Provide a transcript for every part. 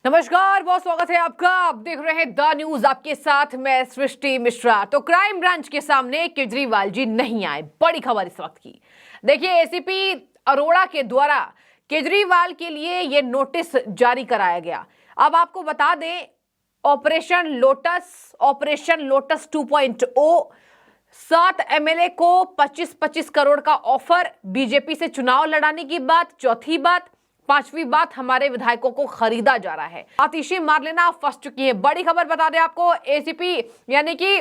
नमस्कार, बहुत स्वागत है आपका। आप देख रहे हैं द न्यूज, आपके साथ मैं सृष्टि मिश्रा। तो क्राइम ब्रांच के सामने केजरीवाल जी नहीं आए, बड़ी खबर इस वक्त की। देखिए, एसीपी अरोड़ा के द्वारा केजरीवाल के लिए यह नोटिस जारी कराया गया। अब आपको बता दें, ऑपरेशन लोटस 2.0, 7 एमएलए को 25-25 करोड़ का ऑफर, बीजेपी से चुनाव लड़ाने की बात, चौथी बात, पांचवी बात, हमारे विधायकों को खरीदा जा रहा है। आतिशी मारलेना फंस चुकी है। बड़ी खबर बता दें आपको, एसीपी यानी कि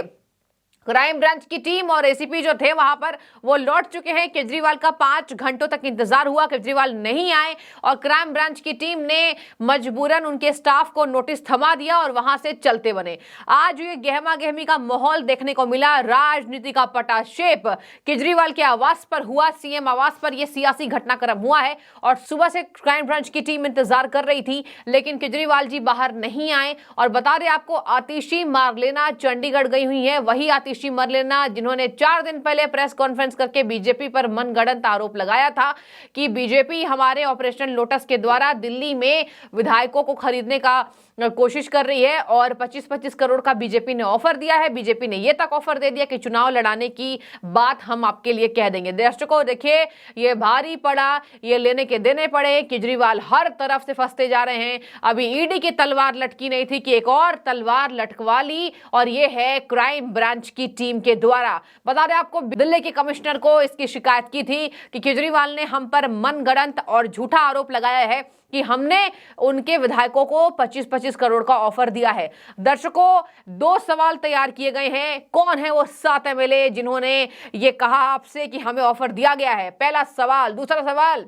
क्राइम ब्रांच की टीम और एसीपी जो थे वहां पर वो लौट चुके हैं। केजरीवाल का 5 घंटों तक इंतजार हुआ, केजरीवाल नहीं आए और क्राइम ब्रांच की टीम ने मजबूरन उनके स्टाफ को नोटिस थमा दिया और वहां से चलते बने। आज ये गहमा गहमी का माहौल देखने को मिला, राजनीति का पटाक्षेप केजरीवाल के आवास पर हुआ। सीएम आवास पर यह सियासी घटनाक्रम हुआ है और सुबह से क्राइम ब्रांच की टीम इंतजार कर रही थी, लेकिन केजरीवाल जी बाहर नहीं आए। और बता दें आपको, आतिशी मारलेना चंडीगढ़ गई हुई है। वही आतिशी मारलेना जिन्होंने 4 दिन पहले प्रेस कॉन्फ्रेंस करके बीजेपी पर मनगढ़ंत आरोप लगाया था कि बीजेपी हमारे ऑपरेशन लोटस के द्वारा दिल्ली में विधायकों को खरीदने का कोशिश कर रही है और 25-25 करोड़ का बीजेपी ने ऑफर दिया है। बीजेपी ने यह तक ऑफर दे दिया कि चुनाव लड़ाने की बात हम आपके लिए कह देंगे। दर्शकों देखिए, ये भारी पड़ा, ये लेने के देने पड़े। केजरीवाल हर तरफ से फंसते जा रहे हैं। अभी ईडी की तलवार लटकी नहीं थी कि एक और तलवार लटकवा ली, और ये है क्राइम ब्रांच की टीम के द्वारा। बता दें आपको, दिल्ली के कमिश्नर को इसकी शिकायत की थी कि केजरीवाल ने हम पर मनगढ़ंत और झूठा आरोप लगाया है कि हमने उनके विधायकों को 25-25 करोड़ का ऑफर दिया है। दर्शकों, 2 सवाल तैयार किए गए हैं। कौन है वो 7 एमएलए जिन्होंने ये कहा आपसे कि हमें ऑफर दिया गया है? पहला सवाल। दूसरा सवाल,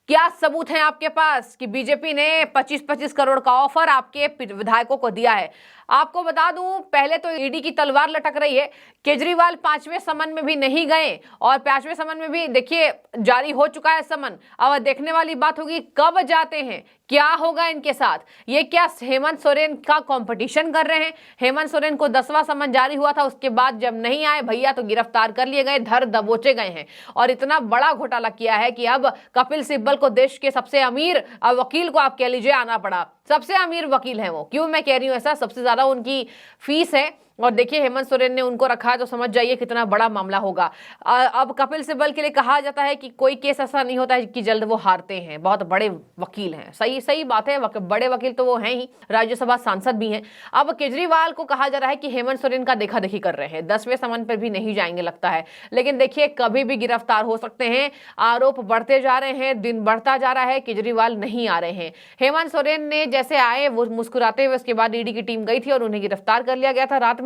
क्या सबूत है आपके पास कि बीजेपी ने 25-25 करोड़ का ऑफर आपके विधायकों को दिया है? आपको बता दूं, पहले तो ईडी की तलवार लटक रही है। केजरीवाल 5वें समन में भी नहीं गए और 5वें समन में भी देखिए जारी हो चुका है समन। अब देखने वाली बात होगी कब जाते हैं, क्या होगा इनके साथ। ये क्या हेमंत सोरेन का कंपटीशन कर रहे हैं? हेमंत सोरेन को 10वां समन जारी हुआ था, उसके बाद जब नहीं आए भैया तो गिरफ्तार कर लिए गए, धर दबोचे गए हैं। और इतना बड़ा घोटाला किया है कि अब कपिल सिब्बल को, देश के सबसे अमीर वकील को आप कह लीजिए, आना पड़ा। सबसे अमीर वकील है वो। क्यों मैं कह रही हूं ऐसा? सबसे ज्यादा उनकी फीस है। और देखिए, हेमंत सोरेन ने उनको रखा है तो समझ जाइए कितना बड़ा मामला होगा। अब कपिल सिब्बल के लिए कहा जाता है कि कोई केस ऐसा नहीं होता है कि जल्द वो हारते हैं, बहुत बड़े वकील हैं। सही बात है, बड़े वकील तो वो हैं ही, राज्यसभा सांसद भी हैं। अब केजरीवाल को कहा जा रहा है कि हेमंत सोरेन का देखा देखी कर रहे हैं, 10वें समन पर भी नहीं जाएंगे लगता है। लेकिन देखिए, कभी भी गिरफ्तार हो सकते हैं। आरोप बढ़ते जा रहे हैं, दिन बढ़ता जा रहा है, केजरीवाल नहीं आ रहे हैं। हेमंत सोरेन ने जैसे आए वो मुस्कुराते हुए, उसके बाद ईडी की टीम गई थी और उन्हें गिरफ्तार कर लिया गया था रात में।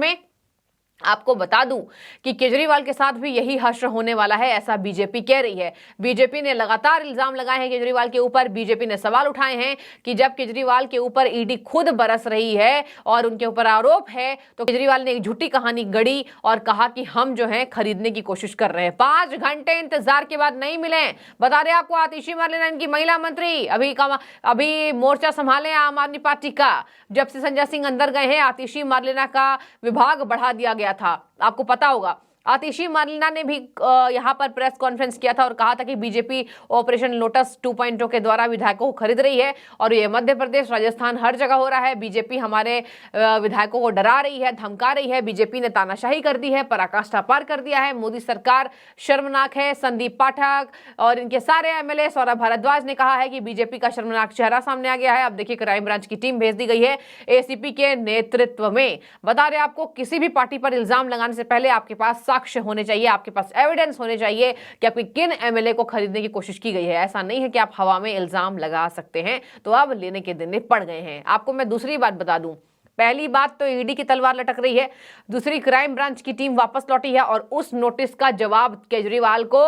आपको बता दूं कि केजरीवाल के साथ भी यही हश्र होने वाला है, ऐसा बीजेपी कह रही है। बीजेपी ने लगातार इल्जाम लगाए हैं केजरीवाल के ऊपर। बीजेपी ने सवाल उठाए हैं कि जब केजरीवाल के ऊपर ईडी खुद बरस रही है और उनके ऊपर आरोप है, तो केजरीवाल ने एक झूठी कहानी गढ़ी और कहा कि हम जो है खरीदने की कोशिश कर रहे हैं। 5 घंटे इंतजार के बाद नहीं मिले। बता दें आपको, आतिशी मारलेना इनकी महिला मंत्री अभी मोर्चा संभाले आम आदमी पार्टी का। जब से संजय सिंह अंदर गए हैं, आतिशी मारलेना का विभाग बढ़ा दिया गया था। आपको पता होगा, आतिशी मारलेना ने भी यहां पर प्रेस कॉन्फ्रेंस किया था और कहा था कि बीजेपी ऑपरेशन लोटस 2.0 के द्वारा विधायकों को खरीद रही है और ये मध्य प्रदेश, राजस्थान, हर जगह हो रहा है। बीजेपी हमारे विधायकों को डरा रही है, धमका रही है। बीजेपी ने तानाशाही कर दी है, पराकाष्ठा पार कर दिया है। मोदी सरकार शर्मनाक है। संदीप पाठक और इनके सारे एमएलए, सौरभ भारद्वाज ने कहा है कि बीजेपी का शर्मनाक चेहरा सामने आ गया है। अब देखिए, क्राइम ब्रांच की टीम भेज दी गई है एसीपी के नेतृत्व में। बता दें आपको, किसी भी पार्टी पर इल्जाम लगाने से पहले आपके पास साक्ष्य होने चाहिए, आपके पास एविडेंस होने चाहिए कि आपकी किन एमएलए को खरीदने की कोशिश की गई है। ऐसा नहीं है कि आप हवा में इल्जाम लगा सकते हैं। तो अब लेने के दिन पड़ गए हैं। आपको मैं दूसरी बात बता दूं, पहली बात तो ईडी की तलवार लटक रही है, दूसरी क्राइम ब्रांच की टीम वापस लौटी है और उस नोटिस का जवाब केजरीवाल को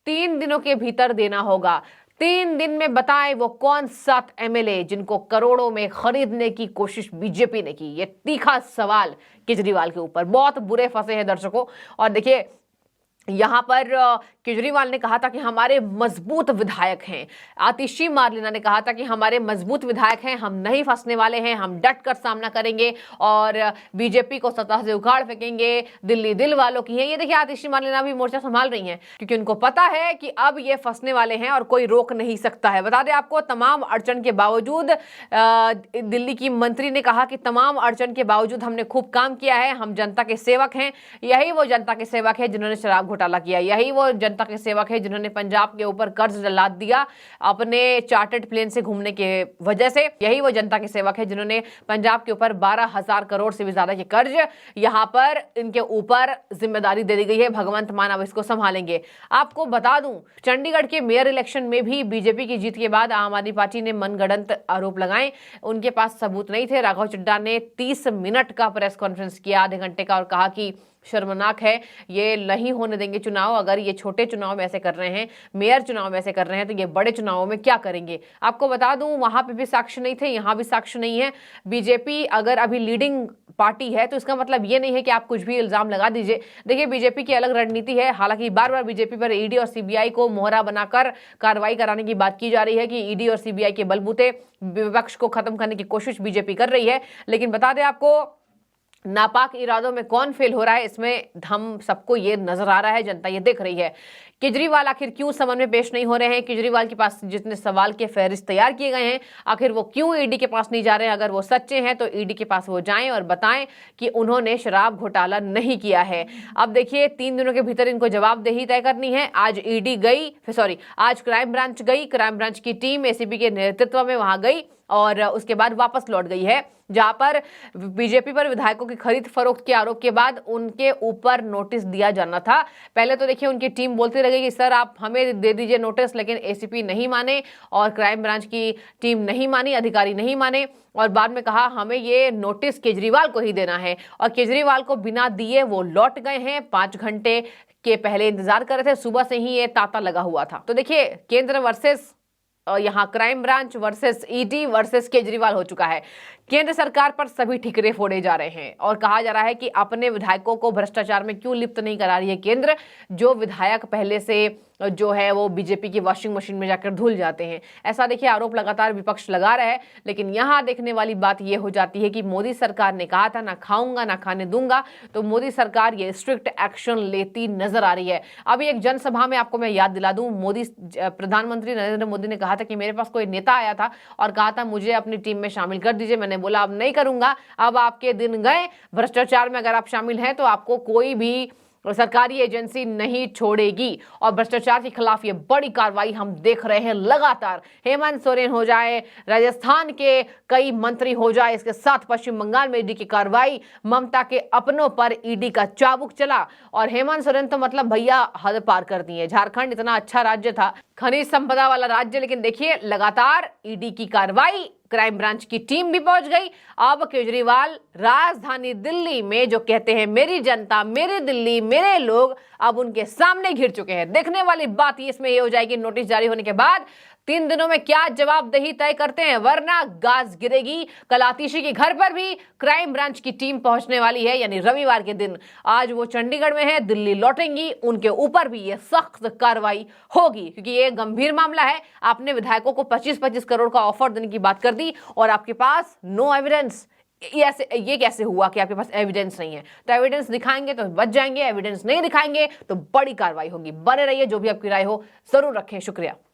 3 दिनों के भीतर देना होगा। 3 दिन में बताएं वो कौन 7 एमएलए जिनको करोड़ों में खरीदने की कोशिश बीजेपी ने की। ये तीखा सवाल केजरीवाल के ऊपर। बहुत बुरे फंसे हैं दर्शकों। और देखिए, यहां पर केजरीवाल ने कहा था कि हमारे मजबूत विधायक हैं। आतिशी मार्लेना ने कहा था कि हमारे मजबूत विधायक हैं, हम नहीं फंसने वाले हैं, हम डट कर सामना करेंगे और बीजेपी को सत्ता से उखाड़ फेंकेंगे, दिल्ली दिल वालों की है। ये देखिए आतिशी मार्लेना भी मोर्चा संभाल रही हैं क्योंकि उनको पता है कि अब ये फंसने वाले हैं और कोई रोक नहीं सकता है। बता दें आपको, तमाम अड़चन के बावजूद दिल्ली की मंत्री ने कहा कि तमाम अड़चन के बावजूद हमने खूब काम किया है, हम जनता के सेवक हैं। यही वो जनता के सेवक है जिन्होंने शराब घोटाला किया, यही वो जनता के सेवक है जिन्होंने पंजाब के ऊपर कर्ज लाद दिया अपने चार्टर्ड प्लेन से घूमने के वजह से, यही वो जनता के सेवक है जिन्होंने पंजाब के ऊपर 12,000 करोड़ से भी ज्यादा के कर्ज यहां पर इनके ऊपर जिम्मेदारी दे दी गई है। भगवंत मान अब इसको संभालेंगे। आपको बता दूं, चंडीगढ़ के मेयर इलेक्शन में भी बीजेपी की जीत के बाद आम आदमी पार्टी ने मनगढ़ंत आरोप लगाए, उनके पास सबूत नहीं थे। राघव चड्ढा ने 30 मिनट का प्रेस कॉन्फ्रेंस किया, आधे घंटे का, और कहा कि शर्मनाक है, ये नहीं होने देंगे चुनाव। अगर ये छोटे चुनाव में ऐसे कर रहे हैं, मेयर चुनाव में ऐसे कर रहे हैं, तो ये बड़े चुनावों में क्या करेंगे। आपको बता दूं, वहां पे भी साक्ष्य नहीं थे, यहां भी साक्ष्य नहीं है। बीजेपी अगर अभी लीडिंग पार्टी है तो इसका मतलब ये नहीं है कि आप कुछ भी इल्जाम लगा दीजिए। देखिए, बीजेपी की अलग रणनीति है। हालांकि बार बार बीजेपी पर ईडी और सीबीआई को मोहरा बनाकर कार्रवाई कराने की बात की जा रही है कि ईडी और सीबीआई के बलबूते विपक्ष को खत्म करने की कोशिश बीजेपी कर रही है। लेकिन बता दें आपको, नापाक इरादों में कौन फेल हो रहा है, इसमें हम सबको ये नजर आ रहा है, जनता ये देख रही है। केजरीवाल आखिर क्यों समन में पेश नहीं हो रहे हैं? केजरीवाल के पास जितने सवाल के फहरिस्त तैयार किए गए हैं, आखिर वो क्यों ईडी के पास नहीं जा रहे हैं? अगर वो सच्चे हैं तो ईडी के पास वो जाएं और बताएं कि उन्होंने शराब घोटाला नहीं किया है। अब देखिए, 3 दिनों के भीतर इनको जवाबदेही तय करनी है। आज ईडी गई, सॉरी, आज क्राइम ब्रांच गई, क्राइम ब्रांच की टीम एसीपी के नेतृत्व में वहां गई और उसके बाद वापस लौट गई है, जहां पर बीजेपी पर विधायकों की खरीद फरोख्त के आरोप के बाद उनके ऊपर नोटिस दिया जाना था। पहले तो देखिए, उनकी टीम बोलती रही कि सर आप हमें दे दीजिए नोटिस, लेकिन एसीपी नहीं माने और क्राइम ब्रांच की टीम नहीं मानी, अधिकारी नहीं माने, और बाद में कहा हमें ये नोटिस केजरीवाल को ही देना है, और केजरीवाल को बिना दिए वो लौट गए हैं। 5 घंटे के पहले इंतजार कर रहे थे, सुबह से ही ये तांता लगा हुआ था। तो देखिए, केंद्र वर्सेस यहाँ crime branch versus ED versus Kejriwal हो चुका है। केंद्र सरकार पर सभी ठिकरे फोड़े जा रहे हैं और कहा जा रहा है कि अपने विधायकों को भ्रष्टाचार में क्यों लिप्त नहीं करा रही है केंद्र। जो विधायक पहले से जो है वो बीजेपी की वॉशिंग मशीन में जाकर धुल जाते हैं, ऐसा देखिए आरोप लगातार विपक्ष लगा रहा है। लेकिन यहाँ देखने वाली बात यह हो जाती है कि मोदी सरकार ने कहा था ना खाऊंगा ना खाने दूंगा, तो मोदी सरकार ये स्ट्रिक्ट एक्शन लेती नजर आ रही है। अभी एक जनसभा में आपको मैं याद दिला दूं, प्रधानमंत्री नरेंद्र मोदी ने कहा था कि मेरे पास कोई नेता आया था और कहा था मुझे अपनी टीम में शामिल कर दीजिए। मैंने बोला अब नहीं करूंगा, अब आपके दिन गए। भ्रष्टाचार में अगर आप शामिल हैं तो आपको कोई भी सरकारी एजेंसी नहीं छोड़ेगी। और भ्रष्टाचार के खिलाफ ये बड़ी कार्रवाई हम देख रहे हैं लगातार। हेमंत सोरेन हो जाए, राजस्थान के कई मंत्री हो जाए, इसके साथ पश्चिम बंगाल में ईडी की कार्रवाई, ममता के अपनों पर ईडी का चाबुक चला। और हेमंत सोरेन तो मतलब भैया हद पार कर दी है। झारखंड इतना अच्छा राज्य था, खनिज संपदा वाला राज्य, लेकिन देखिए लगातार ईडी की कार्रवाई, क्राइम ब्रांच की टीम भी पहुंच गई। अब केजरीवाल राजधानी दिल्ली में जो कहते हैं मेरी जनता, मेरी दिल्ली, मेरे लोग, अब उनके सामने घिर चुके हैं। देखने वाली बात इसमें ये हो जाएगी, नोटिस जारी होने के बाद 3 दिनों में क्या जवाबदेही तय करते हैं, वरना गाज गिरेगी। कल आतिशी के घर पर भी क्राइम ब्रांच की टीम पहुंचने वाली है, यानी रविवार के दिन। आज वो चंडीगढ़ में है, दिल्ली लौटेंगी, उनके ऊपर भी ये सख्त कार्रवाई होगी, क्योंकि ये गंभीर मामला है। आपने विधायकों को 25-25 करोड़ का ऑफर देने की बात कर दी और आपके पास नो एविडेंस। ये कैसे हुआ कि आपके पास एविडेंस नहीं है? तो एविडेंस दिखाएंगे तो बच जाएंगे, एविडेंस नहीं दिखाएंगे तो बड़ी कार्रवाई होगी। बने रहिए, जो भी आपकी राय हो जरूर रखें। शुक्रिया।